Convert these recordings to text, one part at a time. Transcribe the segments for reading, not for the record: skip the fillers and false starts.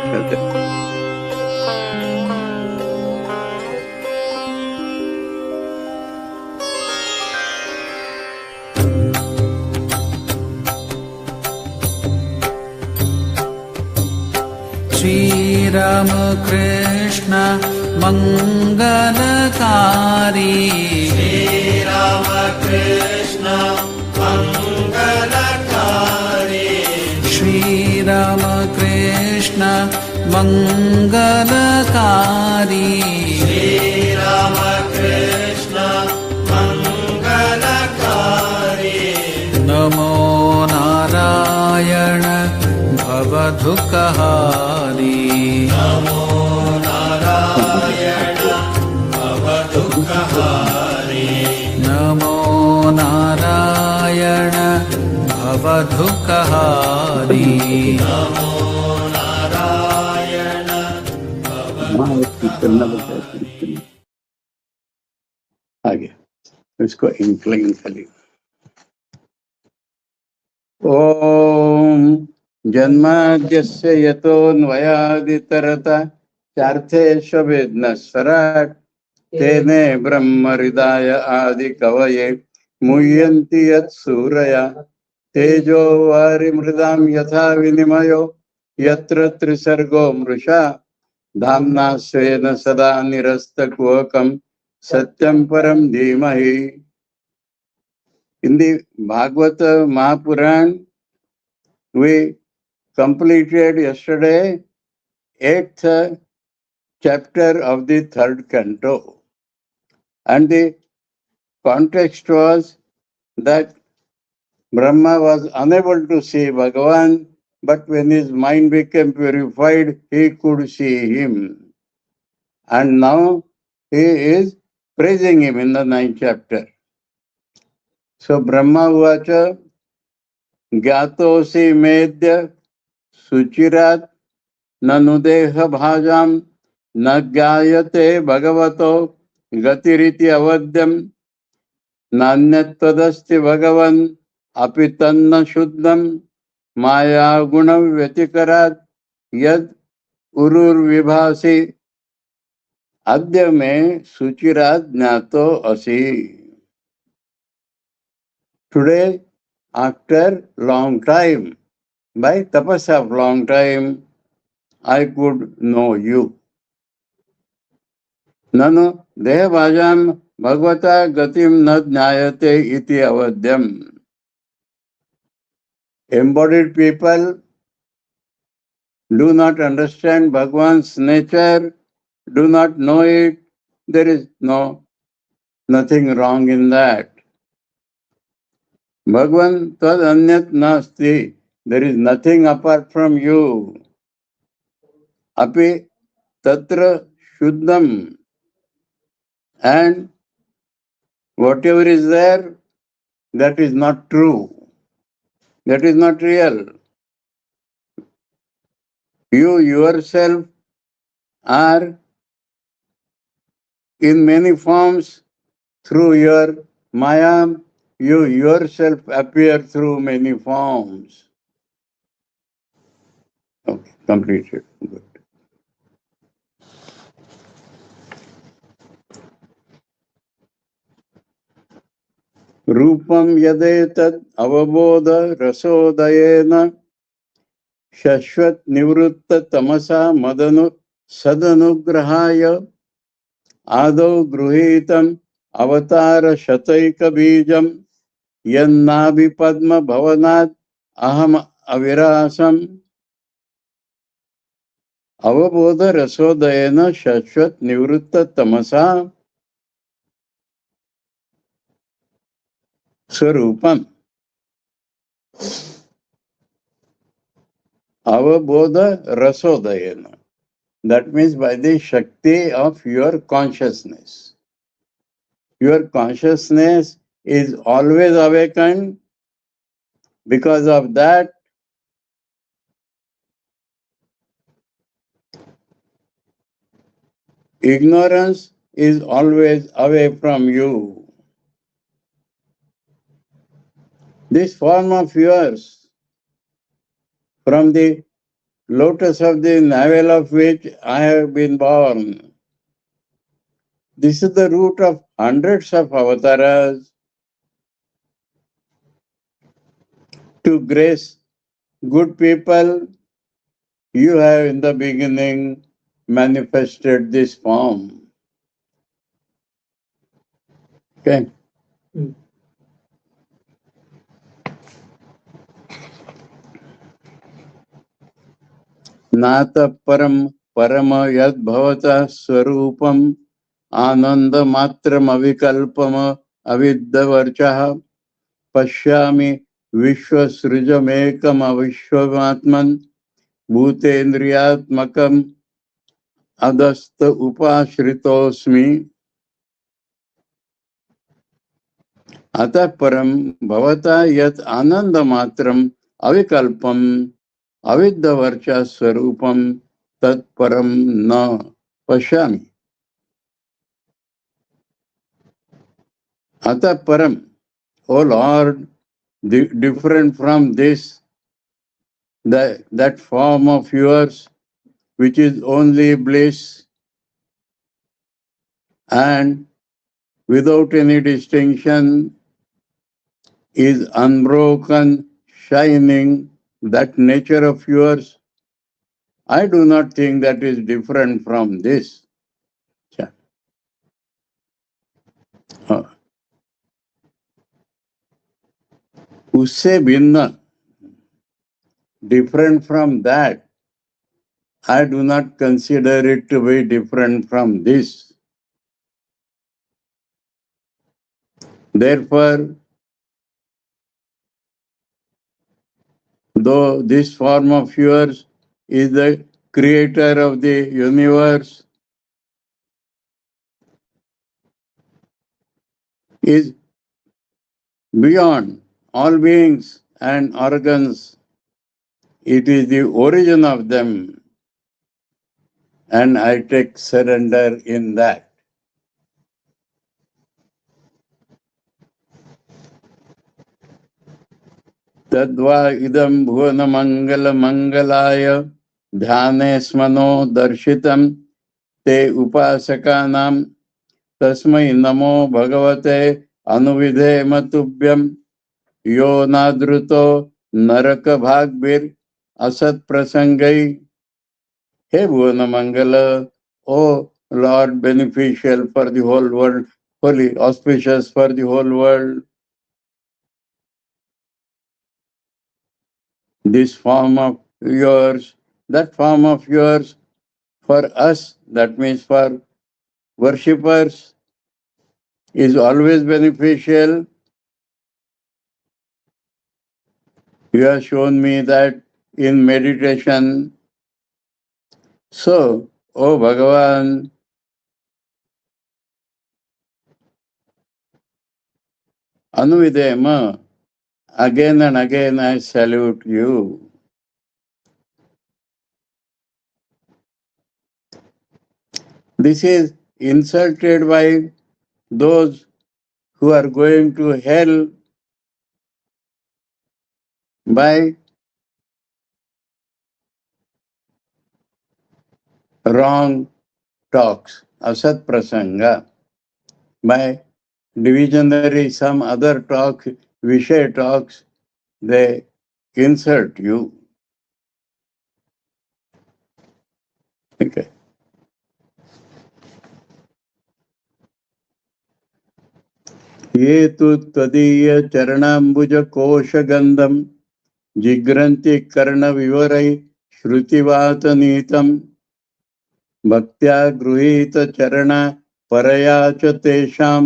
Shri Ramakrishna Mangalakari, Shri Ramakrishna Mangalakari, Shri Ramakrishna Mangalakari, Shri Ramakrishna Mangalakari, Namo Narayana Bhavadukahari, Namo Narayana Bhavadukahari, Namo Narayana Bhavadukahari, Namo Narayana Bhavadukahari. आगे इसको incline करिए। ओम जन्माद्यस्य यतोऽन्वयादितरतः चार्थेष्वभिघ्नस्वराट् तेने ब्रह्महृदाय आदिकवये मुह्यन्ति यत्सूरया तेजो वारिमृदां यथा विनिमयो यत्र त्रिसर्गो मृषा धाम्ना स्वेन सदा निरस्तकुहकं सत्यं परं धीमहि. In the Bhagavata Mahapurana, we completed yesterday 8th chapter of the 3rd canto, and the context was that Brahma was unable to see Bhagavan, but when his mind became purified, he could see him. And now he is praising him in the 9th chapter. So Brahma Uvacha Gyatosi Medya Suchirat Nanudeha Bhajam Nagyayate Bhagavato Gatiriti Avadyam Nanyatpadasti Bhagavan Apitanna Shuddham Maya Guna Vyatikarat Yad Urur Vibhasi Adya Me Suchirat Jnato Asi. Today, after long time, by tapasya of long time, I could know you. Nanu dehabhajam bhagavata gatim na jnayate iti avadyam. Embodied people do not understand Bhagavan's nature, do not know it. There is nothing wrong in that. Bhagavan tad anyat nasti. There is nothing apart from you. Api tatra shuddham. And whatever is there, that is not true. That is not real. You yourself are in many forms through your maya. You yourself appear through many forms. Okay, completed. Good. Rupam yadetad avabodha rasodayena shashvat nivrutta tamasa madanu sadanugrahaya adau gruhitam avatara shataika bijam yannabhi padma bhavanat aham avirasam. Avabodha rasodayena shashvat nivrutta tamasa Swarupam. Avabodha rasodayena. That means by the Shakti of your consciousness. Your consciousness is always awakened. Because of that, ignorance is always away from you. This form of yours, from the lotus of the navel of which I have been born. This is the root of hundreds of avatars to grace good people. You have in the beginning manifested this form. Okay. नात परम परम यद भवता स्वरूपम आनंद मात्रम अविकल्पम अविद्यवर्चः पश्यामि विश्वसृजमेकम अविश्वमात्मन् भूतेन्द्रियात्मकम अदस्त उपाश्रितोस्मि अतः परम भवता यत् आनंद मात्रम अविकल्पम अविद्यवर्चा स्वरूपम तत्परम न पश्यामि. अतः परम, O Lord, different from this, that form of yours which is only bliss and without any distinction is unbroken, shining, that nature of yours, I do not think that is different from this. उससे भिन्न, different from that, I do not consider it to be different from this. Therefore, though this form of yours is the creator of the universe, is beyond all beings and organs, it is the origin of them, and I take surrender in that. तद्वा इदं भुवन मंगल मंगलाय ध्याने स्मनो दर्शितं ते उपासकानां तस्मै नमो भगवते अनुविधेम तुभ्यं यो नादृतो नरक भाग्भिर असत प्रसंगै. हे भुवन मंगल, O Lord beneficial for the whole world, holy, auspicious for the whole world, this form of yours, that form of yours, for us, that means for worshippers, is always beneficial. You have shown me that in meditation. So, O Bhagavan, Anuvidema, again and again I salute you. This is insulted by those who are going to hell by wrong talks, asat prasanga, by divisionary some other talk, vishay talks, they insult you. Okay. ये तु त्वदीय चरणाम्बुज कोश गंधम जिग्रन्ति कर्ण विवरै श्रुतिवात नीतम भक्त्या गृहीत चरण परया च तेषां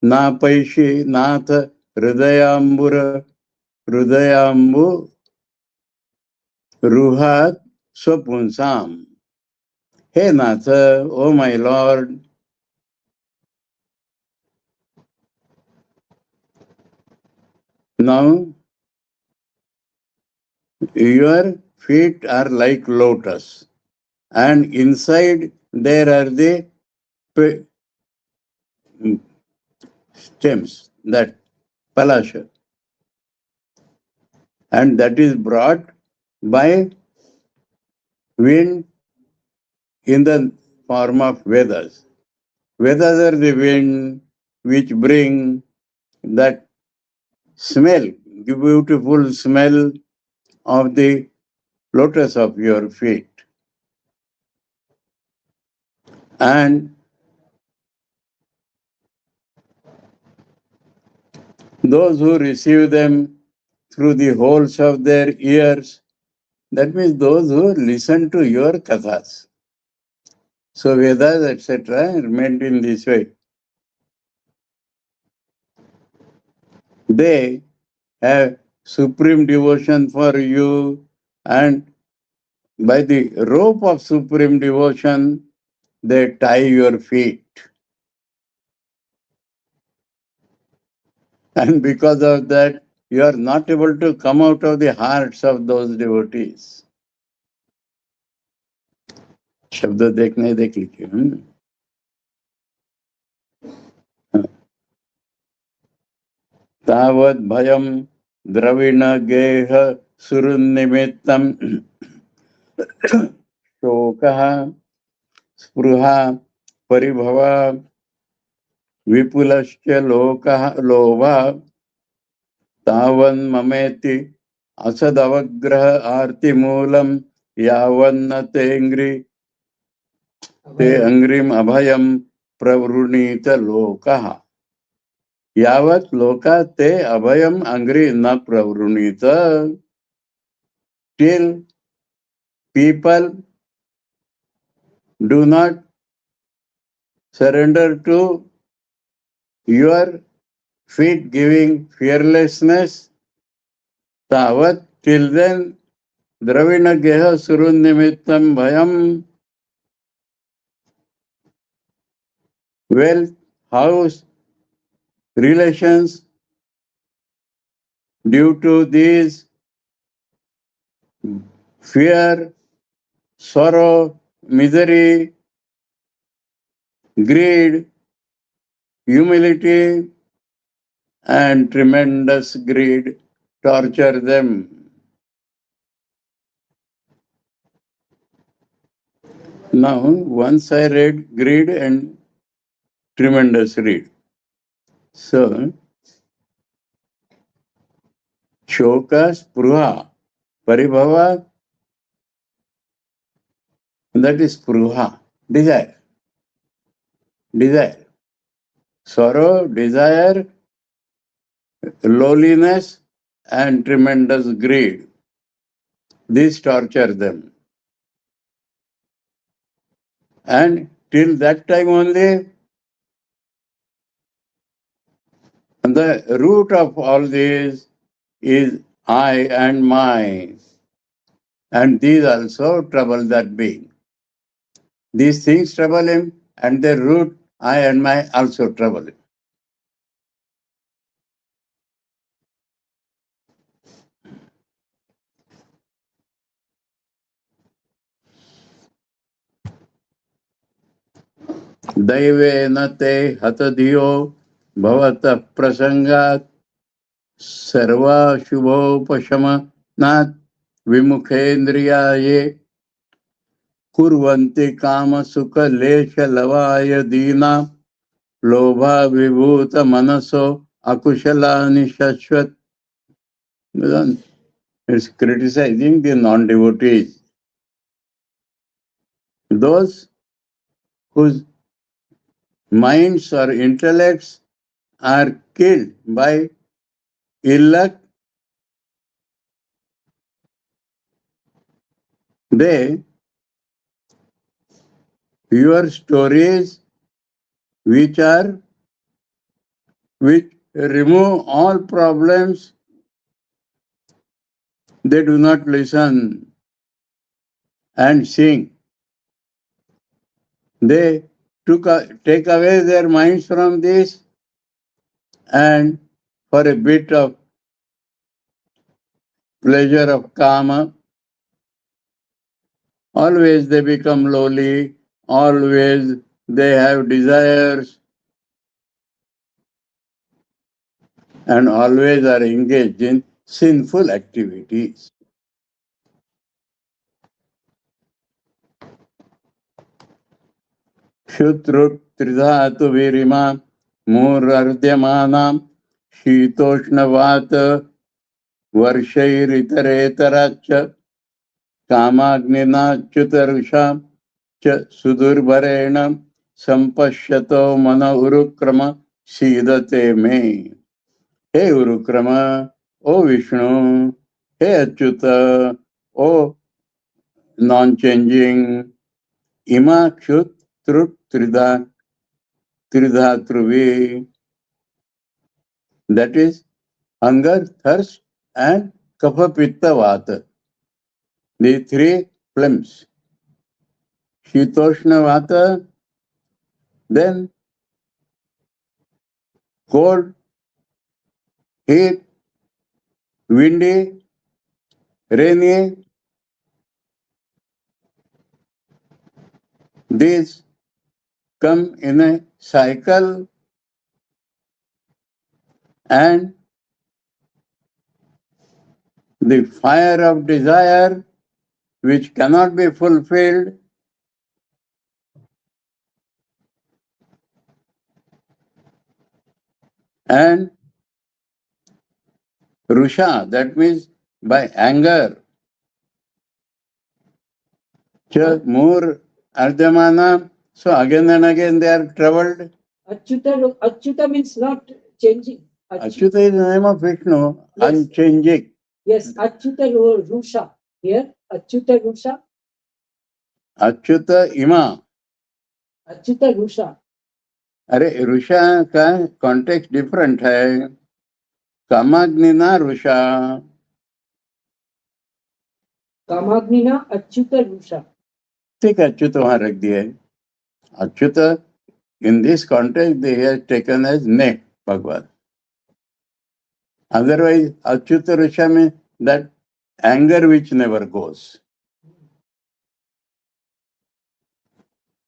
नापैषि नाथ हृदयाम्बु रुहात स्वपुंसाम. Hey Nath, oh my Lord, now your feet are like lotus, and inside there are the stems, that palasha, and that is brought by wind in the form of Vedas. Vedas are the wind which bring that smell, the beautiful smell of the lotus of your feet. And those who receive them through the holes of their ears, that means those who listen to your kathas. So Vedas, etc., are meant in this way. They have supreme devotion for you, and by the rope of supreme devotion, they tie your feet. And because of that, you are not able to come out of the hearts of those devotees. शब्द देखने देख लीजिए तावत् भयम द्रविण गेह सुरुन्निमित्तम शोकः स्पृहा परिभव विपुलश्च लोकः लोभः तावन्ममेति असदवग्रह आर्तिमूलम यावन्न ते अंग्रिम अभयम प्रवृणीत लोकः यावत् लोका ते अभयम अंग्रि न प्रवृणीत till people do not surrender to your feet giving fearlessness tavat till then dravina geha surun nimittam bhayam wealth, house, relations due to these fear, sorrow, misery, greed, humility, and tremendous greed torture them. Now, once I read greed and tremendous greed. So, shoka, spruha, paribhava, that is spruha, desire. Desire. Sorrow, desire, lowliness, and tremendous greed. These torture them. And till that time only, the root of all this is I and my. And these also trouble that being. These things trouble him, and their root, I and my, also trouble him. दैवेन ते हतधियो भवतः प्रसंगात् सर्वाशुभोपशमनात् विमुखेन्द्रियाये कुर्वन्ति काम सुख लेश लवाय दीना लोभा विभूत मनसो akushalani shashwat. It's criticizing the non-devotees. Those whose minds or intellects are killed by ill luck, they, your stories which remove all problems, they do not listen and sing. They take away their minds from this, and for a bit of pleasure of kama, always they become lowly, always they have desires, and always are engaged in sinful activities. क्षुत्रु त्रिधातु वीरिमा मूर्र्ध्यमानां शीतोष्णवात वर्षैरितरेतराच्च कामाग्निनाच्युतरुषा च सुदुर्भरेण संपश्यतो मन उरुक्रम सीदते मे. हे उरुक्रम, ओ विष्णु, हे अच्युत, ओ non changing, इमा क्षुत त्रुट त्रिधातृवे, that is hunger, thirst and kapha pitta vata, the three flames. Shitoshna vata, then cold, heat, windy, rainy, these come in a cycle, and the fire of desire which cannot be fulfilled and rusha, that means by anger, cha more ardhamana, so again and again they are troubled. Achyuta means not changing. Achyuta is the name of Vishnu, Yes. unchanging. Yes, Achyuta Rusha. Here, Achyuta Rusha. Achyut इमा. Achyuta Rusha. अरे रुषा का context different है. कामाग्निना Rusha. Kamagnina Achyuta Rusha. ठीक है, अच्युत वहां रख दिया है. Achyut in this context they have taken as nek Bhagwan. Otherwise Achyut रुषा में that anger which never goes.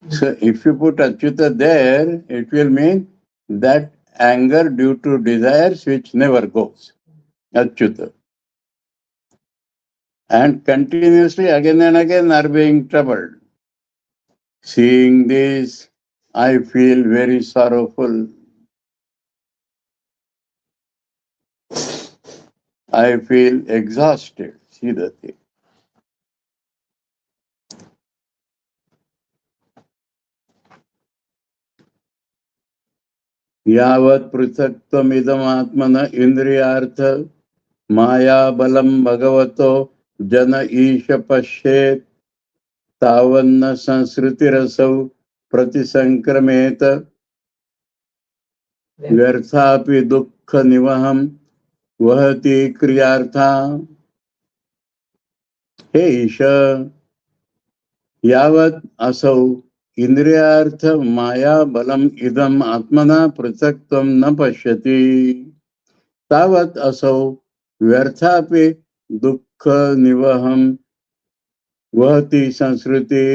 So if you put Achyuta there, it will mean that anger due to desires which never goes. Achyuta. And continuously again and again are being troubled. Seeing this, I feel very sorrowful. I feel exhausted. See the thing. यावत् पृथक्त्वमिदम् आत्मन इंद्रियार्थ माया बलम भगवतो जन ईश पश्येत तावन्न संस्कृतिरसौ प्रतिसंक्रमेत व्यर्थापि दुःख निवहम वहति क्रियार्था. हे ईश, यावत् असौ इंद्रियार्थ माया बलम इदम आत्मना पृथक्त्वं न पश्यति तावत् असौ व्यर्थापि दुःख निवहम वहति संस्कृति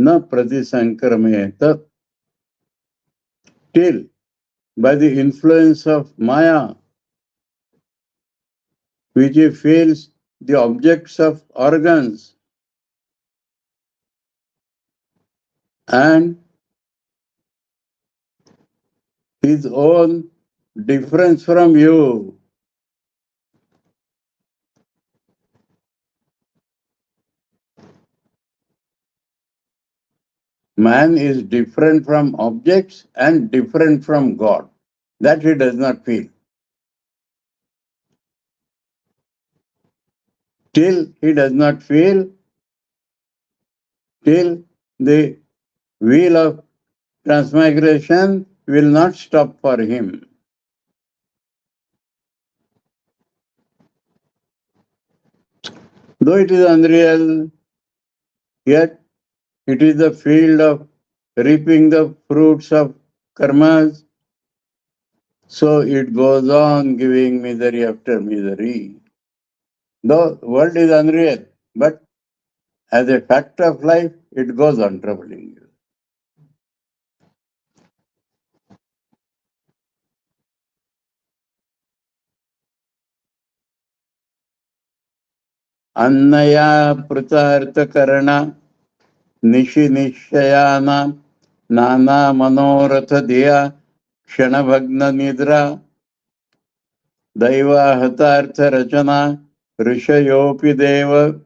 न प्रतिसंक्रमेत. Till by the influence of maya, which feels the objects of organs and his own difference from you, man is different from objects and different from God. That he does not feel. Till he does not feel, till the wheel of transmigration will not stop for him. Though it is unreal, yet it is the field of reaping the fruits of karmas. So it goes on giving misery after misery. The world is unreal, but as a fact of life, it goes on troubling you. Ananya पृथार्थ करना निशि निश्चयाना Nana Manoratha Diya Kshanabhagna Nidra Daiva Hatartha Rachana Rishayopi Deva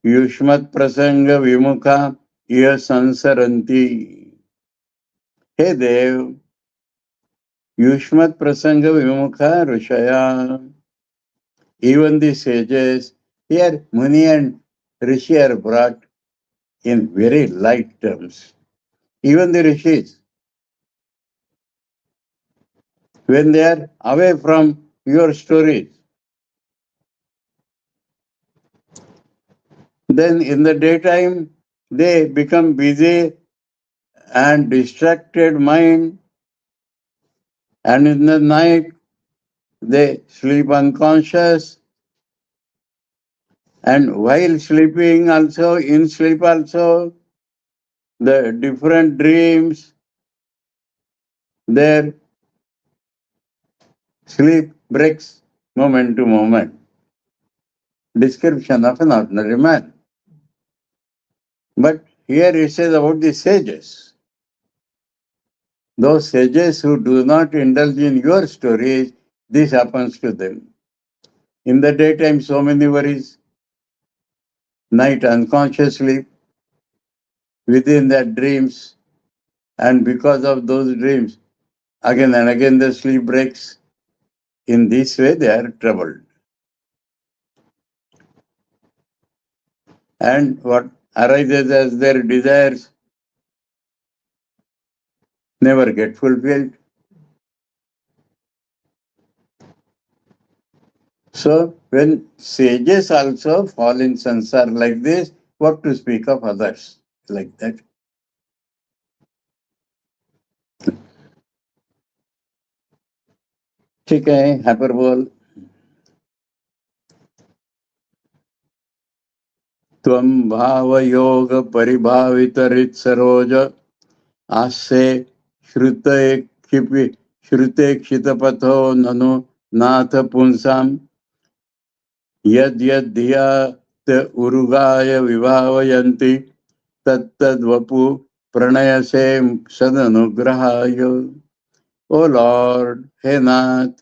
Yushmat Prasanga Vimukha Iya Sansaranti. Hey Dev, Yushmat Prasanga Vimukha Rishaya. Even the sages, here Muni and Rishi are brought in very light terms. Even the Rishis, when they are away from your stories, then in the daytime they become busy and distracted mind, and in the night they sleep unconscious, and while sleeping also, in sleep also, the different dreams, their sleep breaks moment to moment. Description of an ordinary man. But here it says about the sages. Those sages who do not indulge in your stories, this happens to them. In the daytime, so many worries. Night, unconscious sleep. Within that, dreams. And because of those dreams, again and again the sleep breaks. In this way, they are troubled. And what arises as their desires never get fulfilled. So when sages also fall in sansar like this, what to speak of others like that? ठीक है, hyperbole. त्वं भावयोग परिभावितरित सरोज आस्ये श्रुते क्षितपथो ननु नाथ पुंसाम यद यद धियात उरुगाय विभावयन्ति तत्तद्वपु प्रणयसे सदनुग्रहाय. O Lord, hey Nath,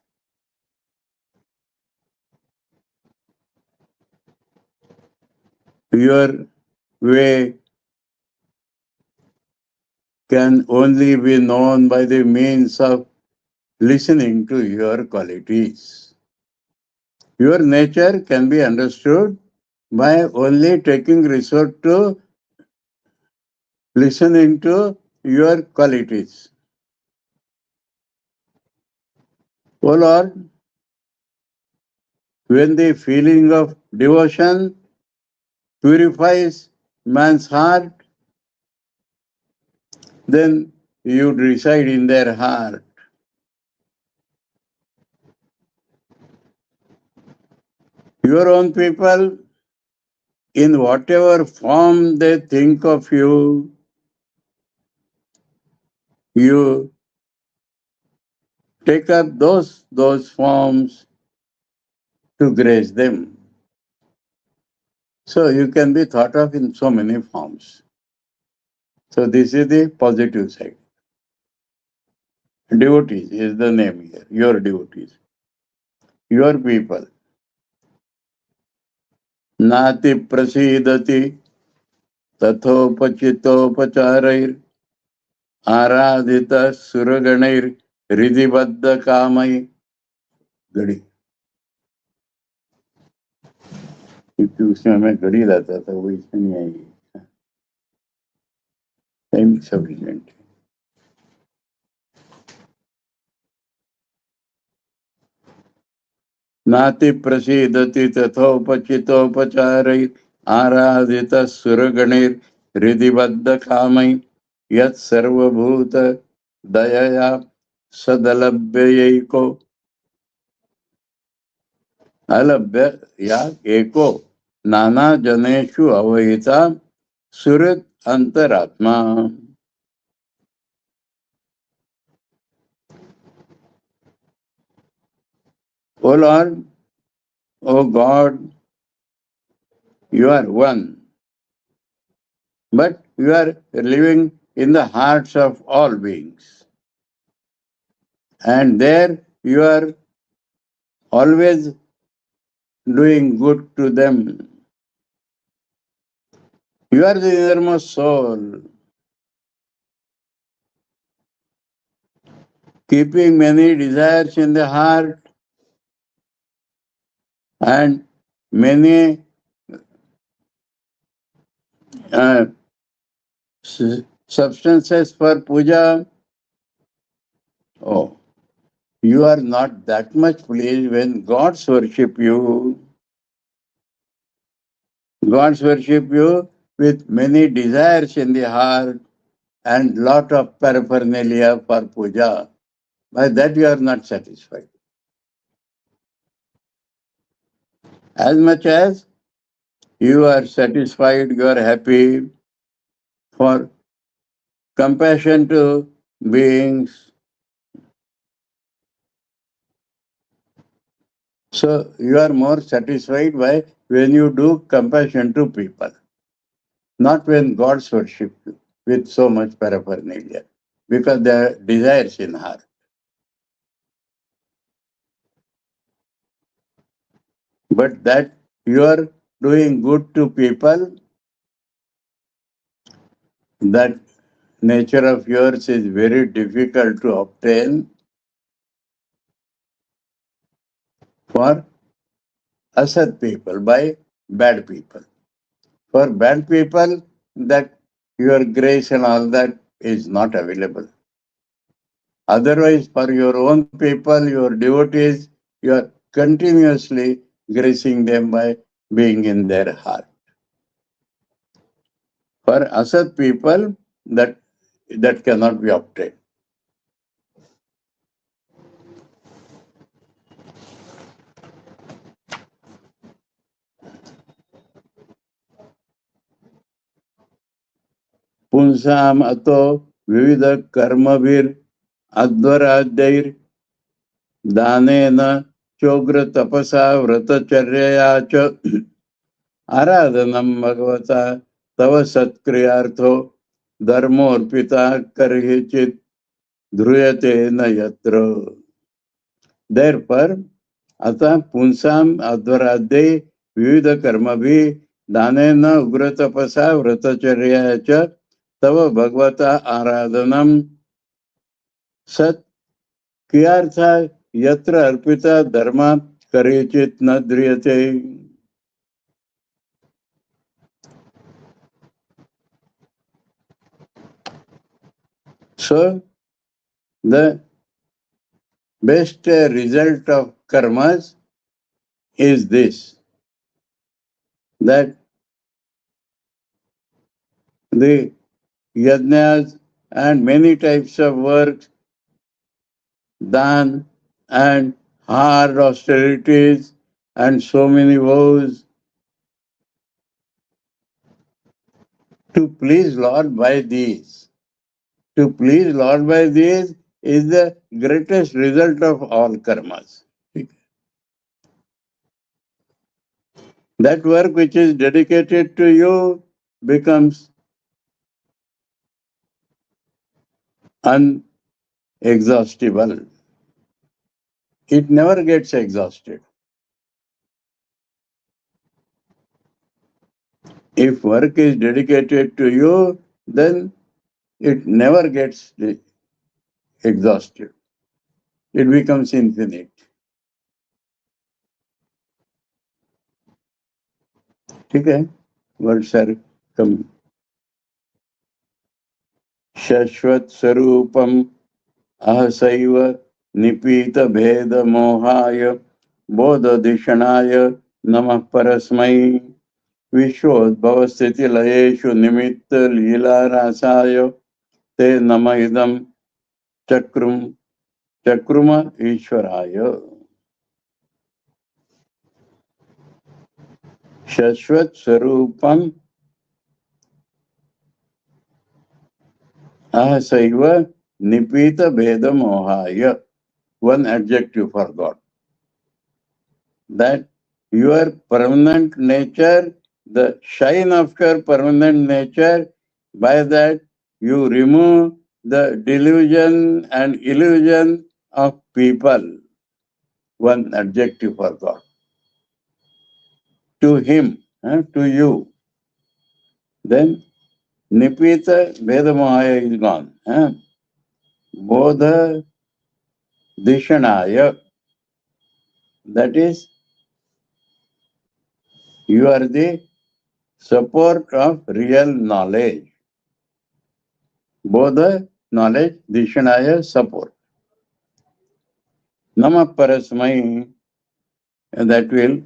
your way can only be known by the means of listening to your qualities. Your nature can be understood by only taking resort to listening to your qualities. O Lord, when the feeling of devotion purifies man's heart, then you reside in their heart. Your own people, in whatever form they think of you, you take up those forms to grace them. So you can be thought of in so many forms. So this is the positive side. Devotees is the name here. Your devotees. Your people. Nati prasidati tathopachitopacharair आराधिता सुरगणैर हृदिबद्ध कामय घड़ी. क्योंकि उसमें हमें घड़ी लाता था, वो इसमें नहीं आएगी. Time sufficient. नाति प्रसीदति तथोपचितोपचारै आराधिता सुरगणैर हृदिबद्ध कामय यत् सर्वभूत दयया सदलभ्यैको अलभ्य या एको नाना जनेषु अवहिता सुहृद अंतरात्मा. O Lord, O God, you are one, but you are living in the hearts of all beings. And there you are always doing good to them. You are the innermost soul, keeping many desires in the heart and many uh, substances for puja. Oh, you are not that much pleased when gods worship you. Gods worship you with many desires in the heart and lot of paraphernalia for puja. By that you are not satisfied. As much as you are satisfied, you are happy for compassion to beings. So you are more satisfied by when you do compassion to people, not when gods worship you with so much paraphernalia, because there are desires in heart. But that you are doing good to people, that nature of yours is very difficult to obtain for asat people, by bad people. For bad people, that your grace and all that is not available. Otherwise, for your own people, your devotees, you are continuously gracing them by being in their heart. For asat people, that cannot be obtained. पुंसाम अतो विविध कर्मभिर अध्वराद्यैर दानेन चोग्र तपसा व्रतचर्यया च आराधनम भगवता तव सत्क्रियार्थो धर्मोर्पिता करहिचित ध्रुयते न यत्र. Therefore, अतः पुंसाम अध्वराद्यै विविध कर्मभि दानेन उग्र तपसा व्रतचर्यया च तव भगवता आराधनम सत क्रियार्थ यत्र अर्पिता धर्म करेचित न ध्रियते. So the best result of karmas is this, that the yajnas and many types of works, dan and hard austerities and so many vows to please Lord by these. To please Lord by these is the greatest result of all karmas. That work which is dedicated to you becomes unexhaustible. It never gets exhausted. If work is dedicated to you, then it never gets exhausted. It becomes infinite. Okay? Words are come. Shashvat Sarupam Ahasaiva Nipita Bheda Mohaya Bodha Dishanaya Namah Parasmai Vishwodbhava Sthiti Layeshu Nimitta Leela Rasaya Te Namayidam Chakruma Ishwaraya. Shashvat Sarupam Ahasaiva Nipita Bheda Mohaya. One adjective for God. That your permanent nature, the shine of your permanent nature, by that you remove the delusion and illusion of people. One adjective for God. To him, to you. Then Nipita Vedamaya is gone. Bodha Dishanaya. That is, you are the support of real knowledge. Bodha, knowledge, Dishanaya, support. Nama Parasmai, that will,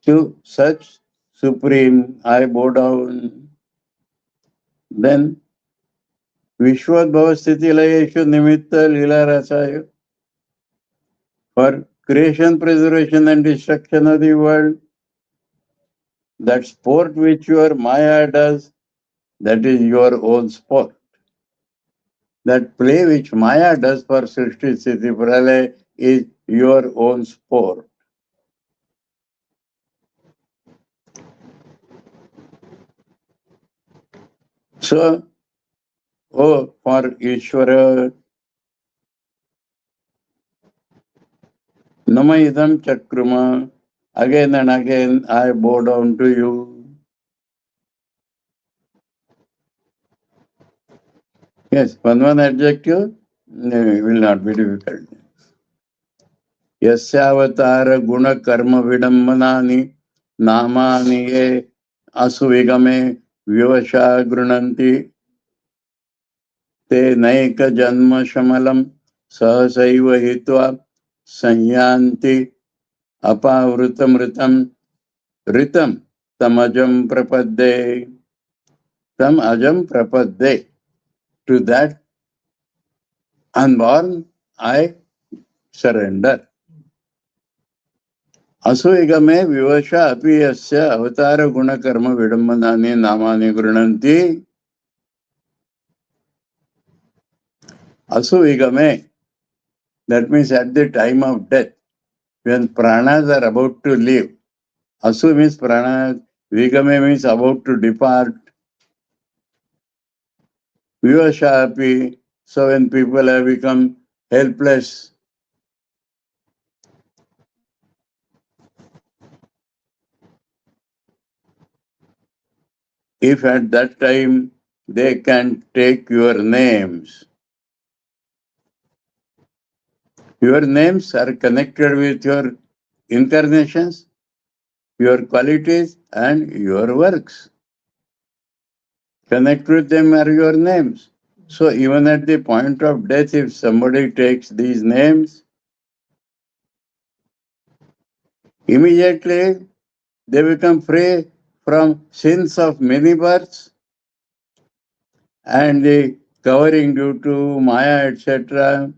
to such supreme, I bow down. Then, Vishwadbhava Sthiti Layeshu Nimitta Lila Rasaya. For creation, preservation and destruction of the world, that sport which your Maya does, that is your own sport. That play which Maya does for Srishti Sthiti Pralaya is your own sport. So, oh, for Ishvara, Nama idam chakruma, again and again I bow down to you. Yes, one adjective will not be difficult. Yasyavatara guna karma vidammanani namani ye asuvigame vyavasha grunanti te naika janma shamalam sahasaiva hitva sanyanti apavrutamritam ritam tamajam prapadde. Tam ajam prapadde. To that unborn, I surrender. Asuvigame vivasha api yasya avatara guna karma vidammanani namani grunanti. Asuvigame, that means at the time of death, when pranas are about to leave. Asu means pranas, vigame means about to depart. Vivasha api, so when people have become helpless, if at that time they can take your names. Your names are connected with your incarnations, your qualities, and your works. Connect with them are your names. So even at the point of death, if somebody takes these names, immediately they become free from sins of many births and the covering due to Maya, etc.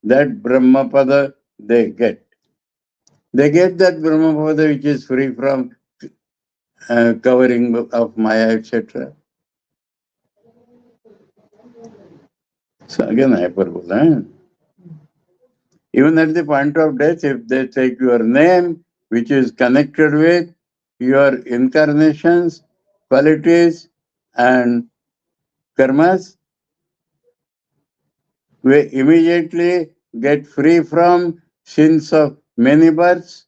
That Brahmapada they get. They get that Brahmapada which is free from covering of Maya, etc. So again, hyperbola. Even at the point of death, if they take your name, which is connected with your incarnations, qualities, and karmas, we immediately get free from sins of many births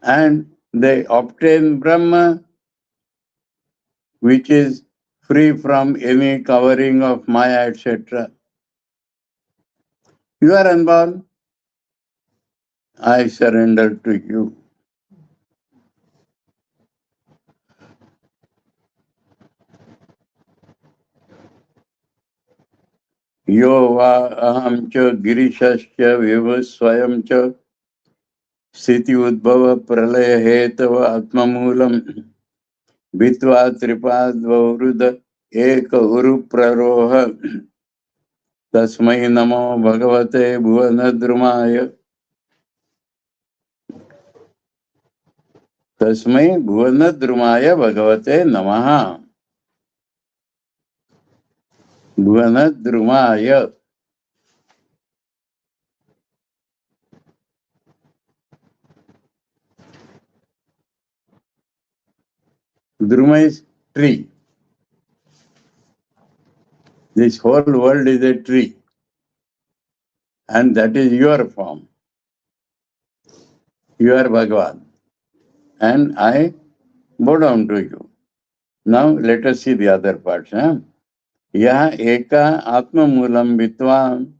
and they obtain Brahma, which is free from any covering of Maya, etc. You are unborn. I surrender to you. यो वा अहम च गिरीशश्च विभुः स्वयं च स्थिति उद्भव प्रलय हेतव आत्ममूलम भित्वा त्रिपाद्वरुद एक उरु प्ररोह तस्मै नमो भगवते भुवनद्रुमाय तस्मै भुवनद्रुमाय भगवते नमः भुवनद्रुमाय. Druma is tree. This whole world is a tree. And that is your form. You are Bhagavan. And I bow down to you. Now let us see the other parts. Yaha eka atma moolam vitvam.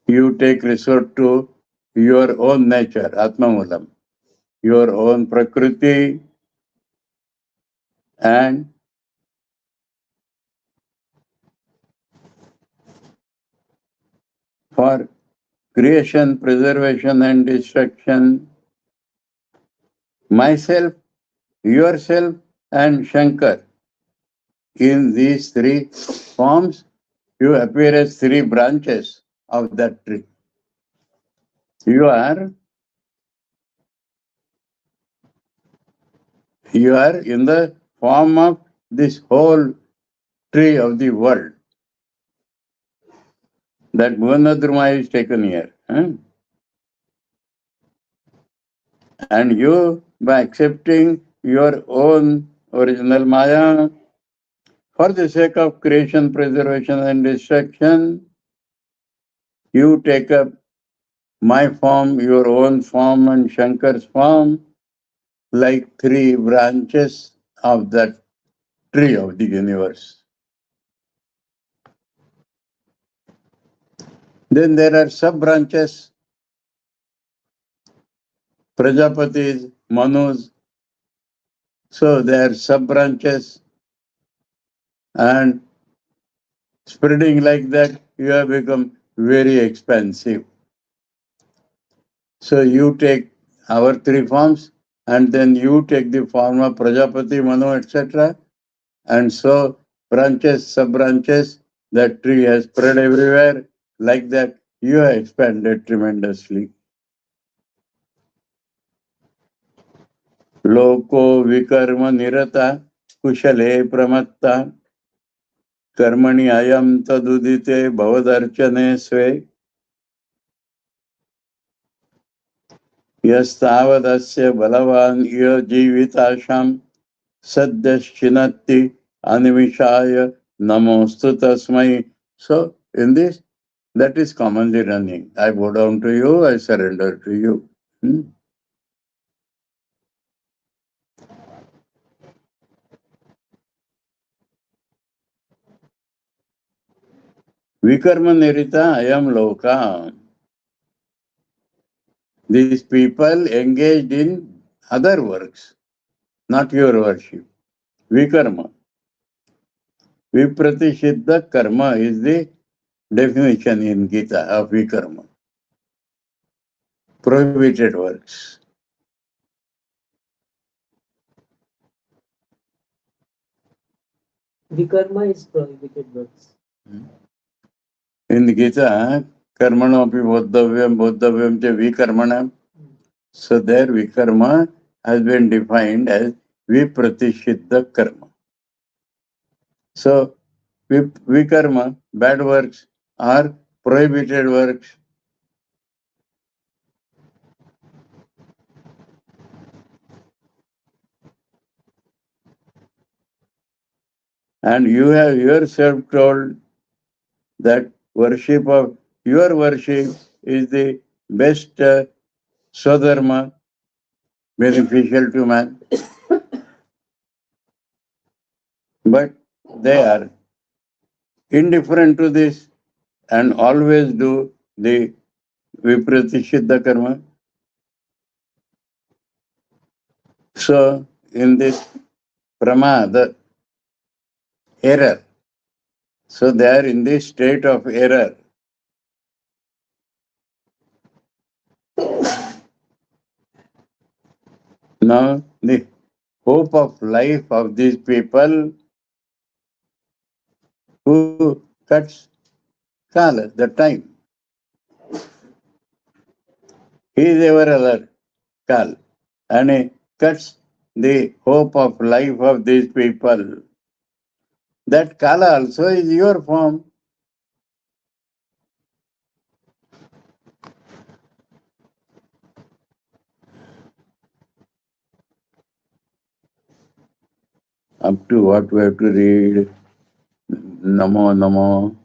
You take resort to your own nature, atma moolam, your own prakriti, and for creation, preservation, and destruction, myself, yourself, and Shankar. In these three forms, you appear as three branches of that tree. You are in the form of this whole tree of the world. That Bhuvanadruma is taken here. And you, by accepting your own original Maya, for the sake of creation, preservation, and destruction, you take up my form, your own form, and Shankar's form, like three branches of that tree of the universe. Then there are sub-branches, Prajapatis, Manus. So they are sub-branches, and spreading like that, you have become very expensive. So you take our three forms, and then you take the form of Prajapati, Manu, etc. And so branches, sub-branches, that tree has spread everywhere. Like that, you have expanded tremendously. Loko vikarma nirata kushale pramatta कर्मणि अयम तदुदिते भवदर्चने स्वे यस्तावदस्य बलवान इह जीविताशाम सद्यश्चिनत्ति अनिमिषाय नमोस्तु तस्मै. So in this, that is commonly running. I bow down to you, I surrender to you. Vikarma nirita ayam loka. These people engaged in other works, not your worship. Vikarma. Vipratishidda karma is the definition in Gita of vikarma. Prohibited works. Vikarma is prohibited works. In the Gita, karmano api bodhavyam cha vikarmanam. So there vikarma has been defined as vipratishidda karma. So vikarma, bad works, are prohibited works. And you have yourself told that your worship is the best swadharma, beneficial to man. But they are indifferent to this and always do the vipratishidda karma. So in this pramada, error, so they are in this state of error. Now the hope of life of these people who cuts kala, the time. He is ever alert, kal, and he cuts the hope of life of these people. That kala also is your form. up to what we have to read. Namo Namo.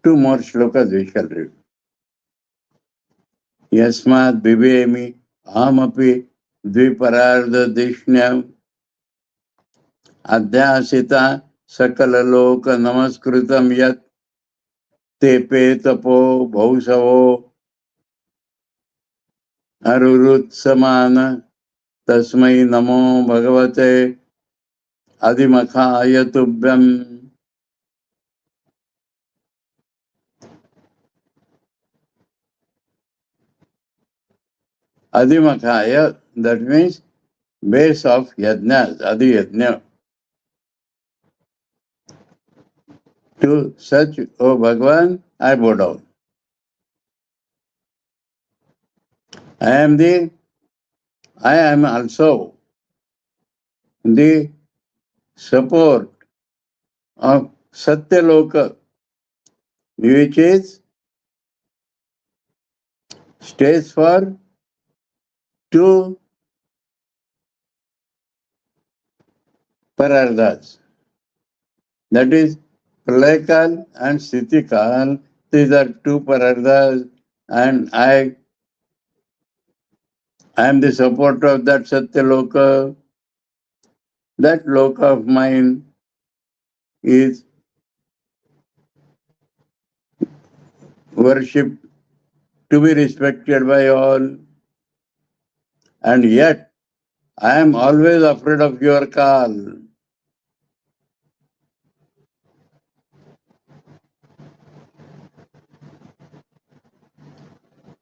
Two more shlokas we shall read. Yasmat bivemi ahamapi dviparardadishnyam adhyasita sakalaloka namaskritam yat tepe tapo bhausavo arurutsamana tasmai namo bhagavate adimakhaya tubhyam. Adimakhaya, that means base of yajnas, adi yajna. To such, O Bhagavan, I bow down. I am also the support of Satyaloka, which is stays for two parardas. That is Pralayakal and Sthiti-kal. These are two parardas, and I am the supporter of that Satyaloka. That loka of mine is worship to be respected by all, and yet I am always afraid of your call.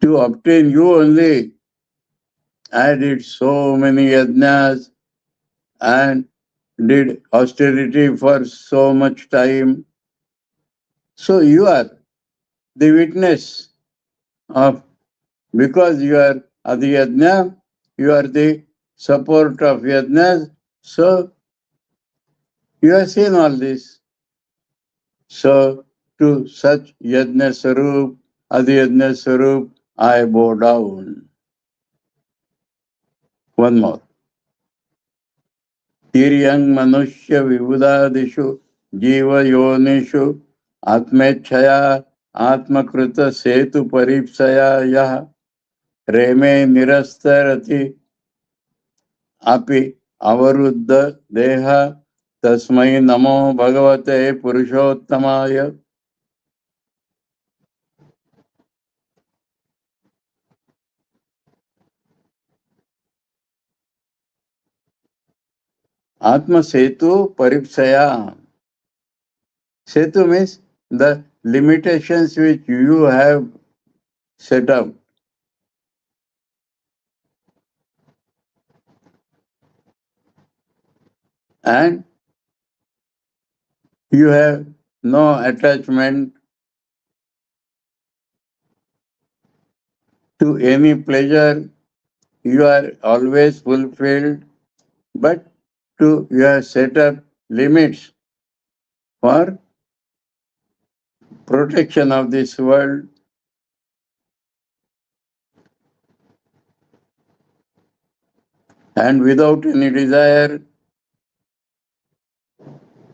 To obtain you only, I did so many yajnas and did austerity for so much time. So you are the witness of, because you are Adi Yajna, you are the support of yajnas, so you have seen all this. So to such yajna sarup, Adi Yajna sarup, I bow down. One more. Tiryang Manushya Vibudadishu Jiva Yonishu Atmechaya Atmakrita Setu Paripsaya Yah Reme Nirastarati Api Avaruddha Deha Tasmai Namo Bhagavate Purushottamaya. Atma Setu Paripsaya. Setu means the limitations which you have set up. And you have no attachment to any pleasure. You are always fulfilled, but you have set up limits for protection of this world. And without any desire,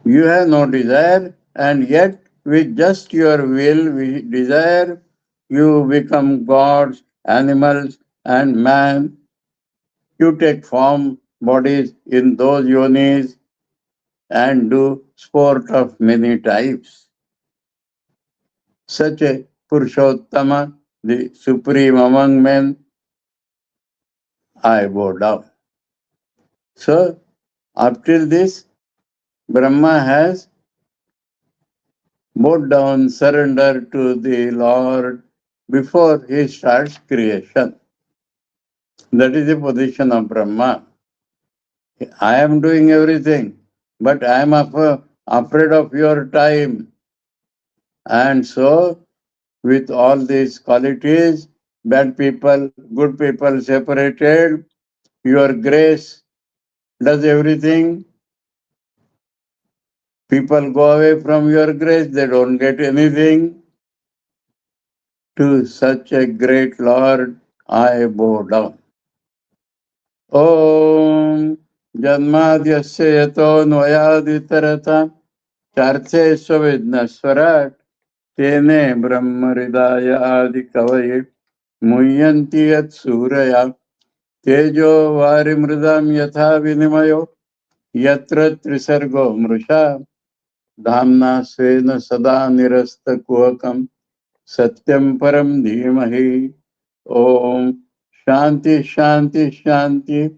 you have no desire, and yet with just your will, desire, you become gods, animals, and man. You take form, bodies in those yonis and do sport of many types. Such a Purushottama, the supreme among men, I bow down. So, up till this, Brahma has bowed down, surrendered to the Lord before he starts creation. That is the position of Brahma. I am doing everything, but I am afraid of your time. And so, with all these qualities, bad people, good people separated, your grace does everything. People go away from your grace, they don't get anything. To such a great Lord I bow down. Om Janmadyasya Yato Noyaditarata Charte Swavidnaswarat Tene Brahmaridaya Adi Kavaye Muyanti Yat Suraya Tejo Varimridam Yatha Vinimayo Yatra Trisargo Mrusha Dhamna Svena Sada Nirasta Kuhakam Satyam Param Dhimahi. Om Shanti Shanti Shanti.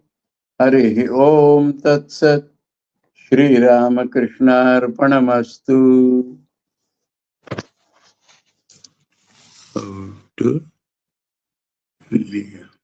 Harihi Om Tat Sat. Shri Ramakrishna Arpanamastu. To Leah.